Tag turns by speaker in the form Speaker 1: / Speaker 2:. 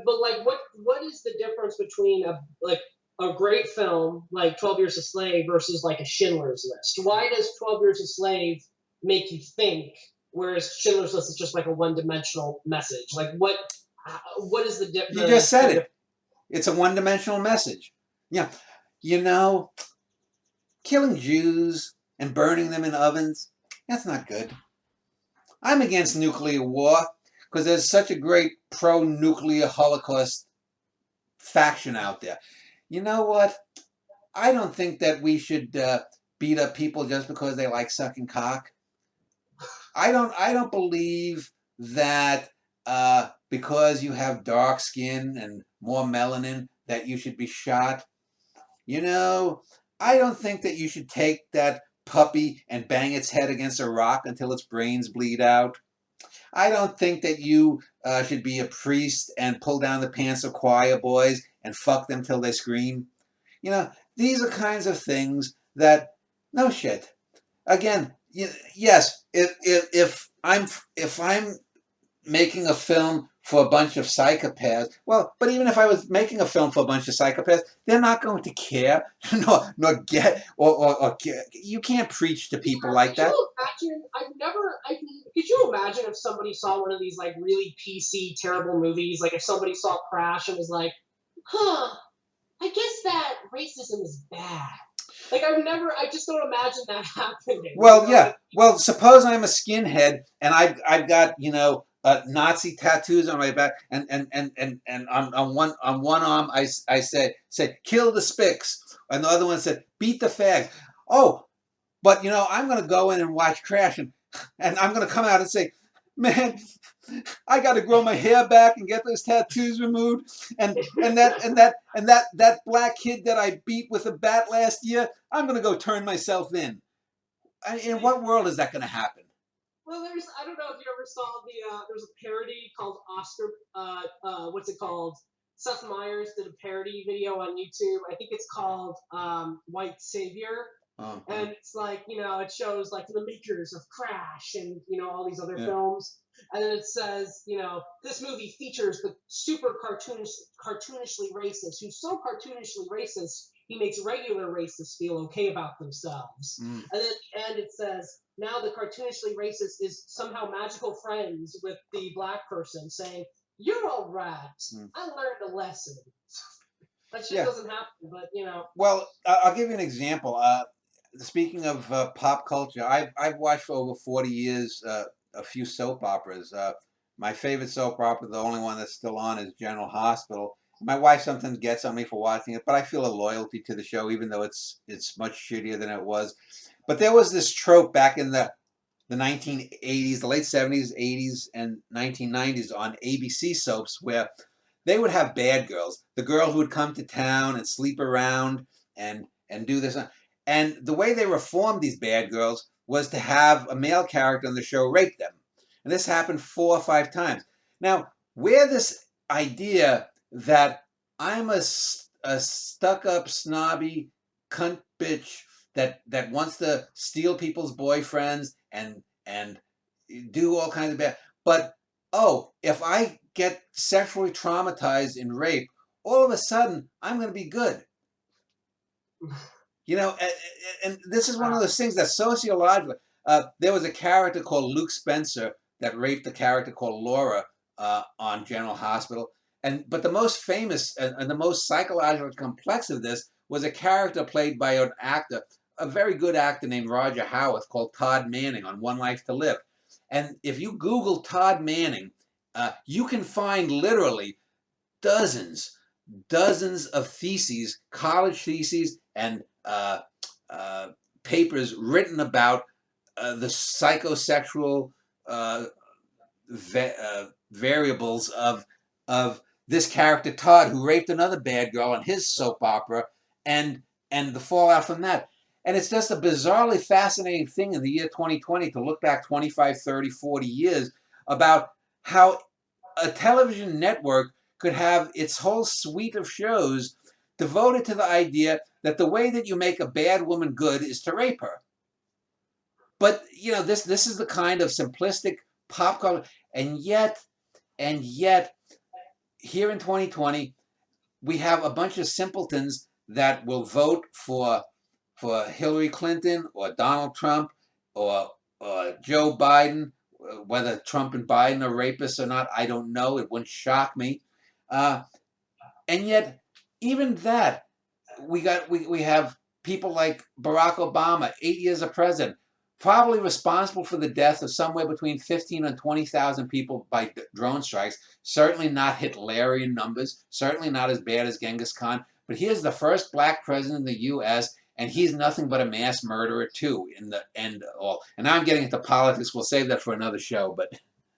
Speaker 1: but like what is the difference between a great film like 12 Years a Slave versus like a Schindler's List? Why does 12 Years a Slave make you think, whereas Schindler's List is just like a one-dimensional message? Like what is
Speaker 2: You just said
Speaker 1: kind of
Speaker 2: it. It's a one-dimensional message. Yeah. You know, killing Jews and burning them in ovens, that's not good. I'm against nuclear war because there's such a great pro-nuclear Holocaust faction out there. You know what? I don't think that we should beat up people just because they like sucking cock. I don't believe that because you have dark skin and more melanin that you should be shot. You know, I don't think that you should take that puppy and bang its head against a rock until its brains bleed out. I don't think that you should be a priest and pull down the pants of choir boys and fuck them till they scream. You know, these are kinds of things that, no shit. Again, yes, if I'm making a film for a bunch of psychopaths, well, but even if I was making a film for a bunch of psychopaths, they're not going to care, nor get, or get. You can't preach to people like
Speaker 1: could
Speaker 2: that.
Speaker 1: you imagine? Could you imagine if somebody saw one of these like really PC terrible movies, like if somebody saw Crash and was like, huh, I guess that racism is bad. Like I just don't imagine that happening. You
Speaker 2: Well,
Speaker 1: know what I
Speaker 2: yeah.
Speaker 1: mean?
Speaker 2: Well, suppose I'm a skinhead and I've got Nazi tattoos on my back, and on one arm I said kill the Spics, and the other one said beat the fags. Oh, but I'm going to go in and watch Crash, and I'm going to come out and say, man, I got to grow my hair back and get those tattoos removed, and that black kid that I beat with a bat last year, I'm going to go turn myself in. In what world is that going to happen?
Speaker 1: Well, I don't know if you ever saw there's a parody called Oscar, what's it called? Seth Meyers did a parody video on YouTube. I think it's called White Savior.
Speaker 2: Uh-huh.
Speaker 1: And it's like, it shows like the makers of Crash and, all these other
Speaker 2: Yeah.
Speaker 1: films. And then it says, this movie features the super cartoonishly racist, who's so cartoonishly racist, he makes regular racists feel okay about themselves.
Speaker 2: Mm.
Speaker 1: And then at the end it says, now the cartoonishly racist is somehow magical friends with the black person saying, you're all right. I learned a lesson. That shit
Speaker 2: Yeah.
Speaker 1: doesn't happen, but,
Speaker 2: Well, I'll give you an example. Speaking of pop culture, I've watched for over 40 years a few soap operas. My favorite soap opera, the only one that's still on, is General Hospital. My wife sometimes gets on me for watching it, but I feel a loyalty to the show, even though it's much shittier than it was. But there was this trope back in the 1980s, the late 70s, 80s, and 1990s on ABC soaps where they would have bad girls. The girl who would come to town and sleep around and do this. And the way they reformed these bad girls was to have a male character on the show rape them. And this happened 4 or 5 times. Now, where this idea that I'm a stuck-up, snobby cunt bitch that wants to steal people's boyfriends and do all kinds of bad, but oh, if I get sexually traumatized in rape, all of a sudden I'm going to be good. And this is one of those things that sociologically, there was a character called Luke Spencer that raped a character called Laura on General Hospital. But the most famous and the most psychologically complex of this was a character played by an actor, a very good actor named Roger Howarth, called Todd Manning on One Life to Live. And if you Google Todd Manning, you can find literally dozens, dozens of theses, college theses, and papers written about the psychosexual uh, variables of this character Todd, who raped another bad girl on his soap opera, and the fallout from that. And it's just a bizarrely fascinating thing in the year 2020 to look back 25, 30, 40 years about how a television network could have its whole suite of shows devoted to the idea that the way that you make a bad woman good is to rape her. But this is the kind of simplistic pop culture, and yet here in 2020, we have a bunch of simpletons that will vote for Hillary Clinton or Donald Trump or Joe Biden. Whether Trump and Biden are rapists or not, I don't know. It wouldn't shock me. Uh, and yet, even that, we have people like Barack Obama, 8 years of president, probably responsible for the death of somewhere between 15 and 20,000 people by drone strikes. Certainly not Hitlerian numbers. Certainly not as bad as Genghis Khan. But here's the first black president in the U.S. and he's nothing but a mass murderer too. In the end, all. And now I'm getting into politics. We'll save that for another show. But